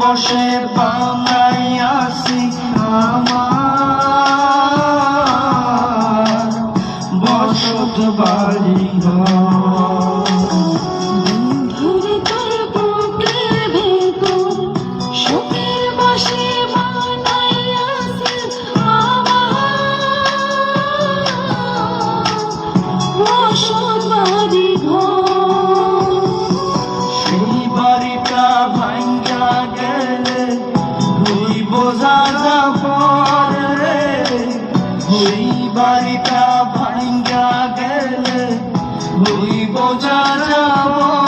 বসে বানাইয়াছি আমার বসত বাড়ি বন্ধুরে তোর বুকের ভেতর সুখের বসে বানাইয়াছি আমার বসত বাড়ি ঘর। সেই বাড়িটা ভাঙ্গা গেলে হইব যাযাবর রে, ওই বাড়িটা ভাঙ্গা গেলে হইব যাযাবর।